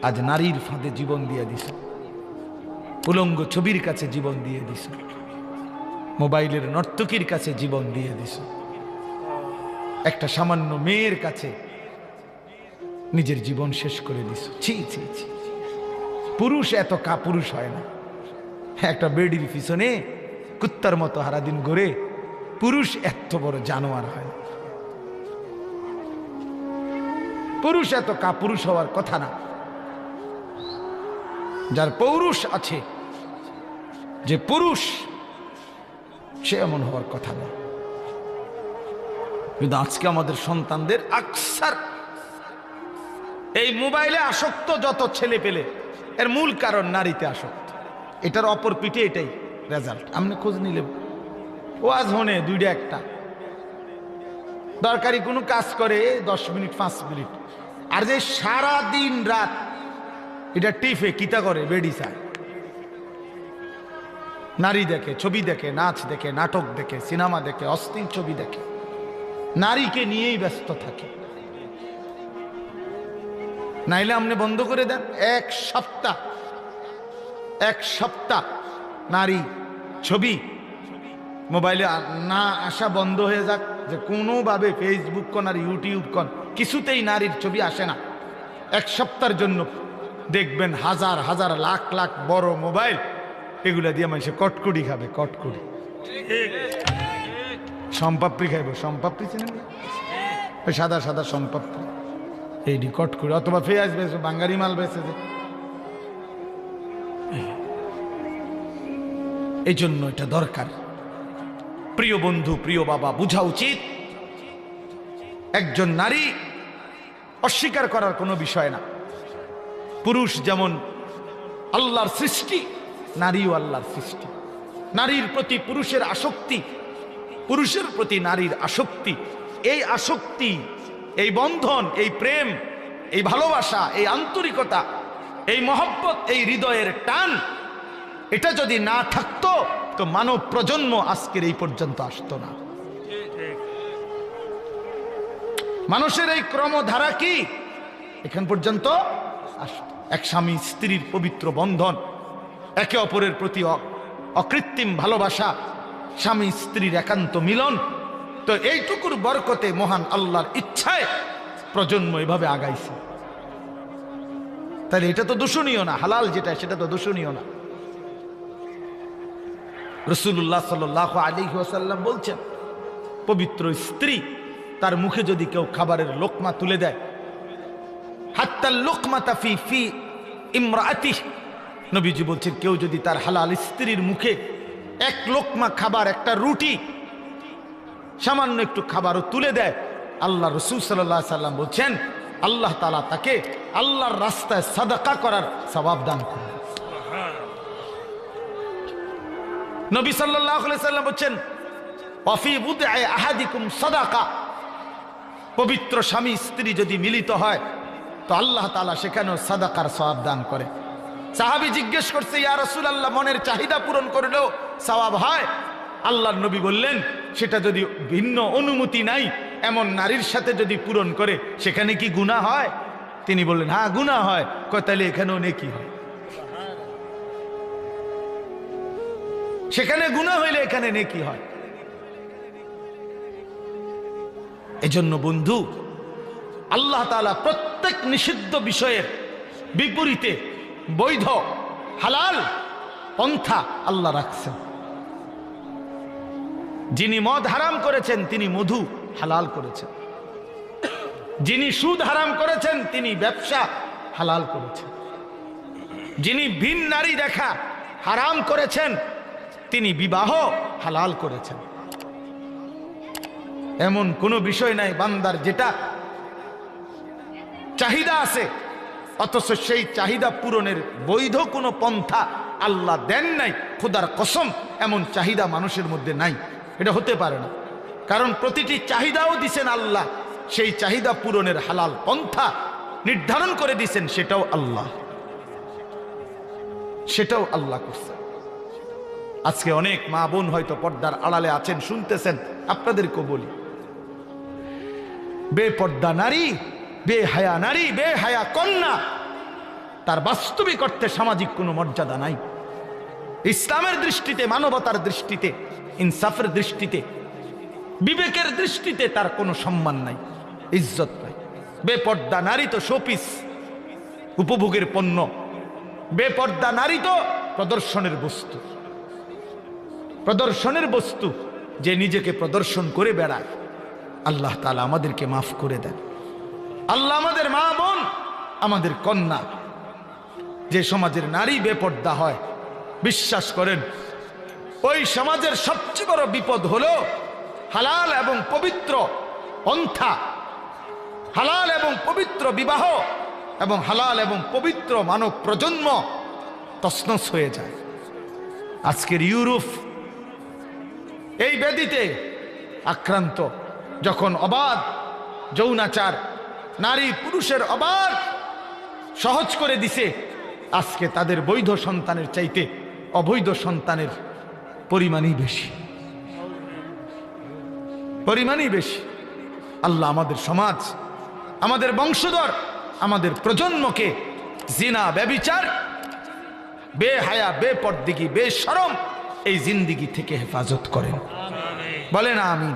আজ নারীর ফাঁদে জীবন দিয়ে দিস, উলঙ্গ ছবির কাছে জীবন দিয়ে দিস, মোবাইলের নর্তকীর কাছে জীবন দিয়ে দিস, একটা সামান্য মেয়ের কাছে নিজের জীবন শেষ করে দিস। ছি ছি ছি, পুরুষ এত কাপুরুষ হয় না। একটা বেডির পিছনে কুত্তার মতো সারাদিন ঘুরে পুরুষ এত বড় জানোয়ার হয়। পুরুষ এত কাপুরুষ হওয়ার কথা না। যার পৌরুষ আছে, যে পুরুষ, সে এমন হওয়ার কথা না। কিন্তু আজকে আমাদের সন্তানদের আকসার এই মোবাইলে আসক্ত যত ছেলে পেলে, এর মূল কারণ নারীতে আসক্ত। এটার অপর পিঠে এটাই রেজাল্ট। আপনি খোঁজ নিলে ওয়াজ হনে দুইটা একটা দরকারি কোনো কাজ করে 10 মিনিট 5 মিনিট, আর যে সারা দিন রাত এটা টিফে কিতা করে, বেডি চায়, নারী দেখে, ছবি দেখে, নাচ দেখে, নাটক দেখে, সিনেমা দেখে, অশ্লীল ছবি দেখে, নারীকে নিয়েই ব্যস্ত থাকে। নাইলে আপনি বন্ধ করে দেন, এক সপ্তাহ নারী ছবি মোবাইলে না আসা বন্ধ হয়ে যাক, যে কোনোভাবে ফেসবুক কন আর ইউটিউব কন কিছুতেই নারীর ছবি আসে না। এক সপ্তাহের জন্য দেখবেন হাজার হাজার লাখ লাখ বড় মোবাইল, এগুলা দিয়ে মানুষে কটকুড়ি খাবে, কটকুড়ি, সম্পাপড়ি খাইব, সম্পাপড়ি চিনেন না, ওই সাদা সাদা সম্পাপড়ি, এইটি কটকুড়ি, অথবা পেঁয়াজ বেছে, বাঙ্গারি মাল বেছে। এই জন্য এটা দরকার। প্রিয় বন্ধু, প্রিয় বাবা, বোঝা উচিত একজন নারী অস্বীকার করার কোনো বিষয় না। পুরুষ যেমন আল্লাহর সৃষ্টি, নারীও আল্লাহর সৃষ্টি। নারীর প্রতি পুরুষের আসক্তি, পুরুষের প্রতি নারীর আসক্তি, এই আসক্তি, এই বন্ধন, এই প্রেম, এই ভালোবাসা, এই আন্তরিকতা, এই মহব্বত, এই হৃদয়ের টান, এটা যদি না থাকতো তো মানব প্রজন্ম আজকের এই পর্যন্ত আসতো না। মানুষের এই ক্রমধারা কি এখান পর্যন্ত আসতো? এক স্বামী স্ত্রীর পবিত্র বন্ধন, একে অপরের প্রতি অকৃত্রিম ভালোবাসা, স্বামী স্ত্রীর একান্ত মিলন, তো এইটুকুর বরকতে মহান আল্লাহর ইচ্ছায় প্রজন্ম এভাবে আগাইছে। তাহলে এটা তো দূষণীয় না, হালাল যেটা সেটা তো দূষণীয় না। রাসূলুল্লাহ সাল্লাল্লাহু আলাইহি ওয়াসাল্লাম বলছেন, পবিত্র স্ত্রী তার মুখে যদি কেউ খাবারের লোকমা তুলে দেয়, হাত্তা লোকমাতা ফি ফি ইমরাতিহি, নবীজি বলছেন কেউ যদি তার হালাল স্ত্রীর মুখে এক লোকমা খাবার, একটা রুটি, সামান্য একটু খাবারও তুলে দেয়, আল্লাহ রাসূল সাল্লাল্লাহু আলাইহি সাল্লাম বলছেন আল্লাহ তাআলা তাকে আল্লাহর রাস্তায় সাদাকা করার সওয়াব দান করবেন। নবী সাল্লাল্লাহু আলাইহি সাল্লাম বলছেন ওয়াফি বুদআ আহাদিকুম সাদাকা, পবিত্র স্বামী স্ত্রী যদি মিলিত হয় তো আল্লাহ তাআলা সেখানেও সাদাকার সওয়াব দান করে। সাহাবী জিজ্ঞেস করছে, ইয়া রাসূলুল্লাহ, মনের চাহিদা পূরণ করলেও সওয়াব হয়? আল্লাহর নবী বললেন, সেটা যদি ভিন্ন অনুমতি নাই এমন নারীর সাথে যদি পূরণ করে সেখানে কি গুনাহ হয়? তিনি বললেন, হ্যাঁ গুনাহ হয়। কয় তাহলে এখানেও নেকি হয়? সেখানে গুনাহ হইলে এখানে নেকি হয়। এজন্য বন্ধু, আল্লাহ তাআলা প্রত্যেক নিষিদ্ধ বিষয়ের বিপরীতে বৈধ হালাল পন্থা আল্লাহ রাখছেন। যিনি মদ হারাম করেছেন তিনি মধু হালাল করেছেন, যিনি সুদ হারাম করেছেন তিনি ব্যবসা হালাল করেছেন, যিনি ভিন নারী দেখা হারাম করেছেন তিনি বিবাহ হালাল করেছেন। এমন কোনো বিষয় নাই বান্দার যেটা চাহিদা আছে অথচ সেই চাহিদা পূরণের বৈধ কোনো পন্থা আল্লাহ দেন নাই। খোদার কসম, এমন চাহিদা মানুষের মধ্যে নাই, এটা হতে পারে না। কারণ প্রতিটি চাহিদাও দিছেন আল্লাহ, সেই চাহিদা পূরণের হালাল পন্থা নির্ধারণ করে দিছেন, সেটাও আল্লাহ করছে। আজকে অনেক মা বোন হয়তো পর্দার আড়ালে আছেন, শুনতেছেন, আপনাদেরকে বলি, বেপর্দা নারী, বেহায়া নারী, বেহায়া কন্যা তার বাস্তবিক অর্থে সামাজিক কোনো মর্যাদা নাই। ইসলামের দৃষ্টিতে, মানবতার দৃষ্টিতে, ইনসাফের দৃষ্টিতে, বিবেকের দৃষ্টিতে তার কোনো সম্মান নাই, ইজ্জত নাই। বেপর্দা নারী তো শোপিস, উপভোগের পণ্য। বেপর্দা নারী তো প্রদর্শনের বস্তু, প্রদর্শনের বস্তু, যে নিজেকে প্রদর্শন করে বেড়ায়। আল্লাহ তাআলা আমাদেরকে মাফ করে দেন। আল্লাহ আমাদের মা বোন, আমাদের কন্যা, যে সমাজের নারী বেপর্দা হয়, বিশ্বাস করেন ওই সমাজের সবচেয়ে বড় বিপদ হলো হালাল এবং পবিত্র পন্থা, হালাল এবং পবিত্র বিবাহ এবং হালাল এবং পবিত্র মানব প্রজন্ম তছনছ হয়ে যায়। আজকের ইউরোপ এই ব্যাধিতে আক্রান্ত, যখন অবাধ যৌনাচার, নারী পুরুষের অবাধ সহজ করে দিছে, আজকে তাদের বৈধ সন্তানের চাইতে অবৈধ সন্তানের পরিমাণই বেশি, পরিমাণই বেশি। আল্লাহ আমাদের সমাজ, আমাদের বংশধর, আমাদের প্রজন্মকে জিনা, ব্যভিচার, বেহায়া, বেপরদিগি, বেশরম এই জিন্দিগি থেকে হেফাজত করেন। বলেন আমিন।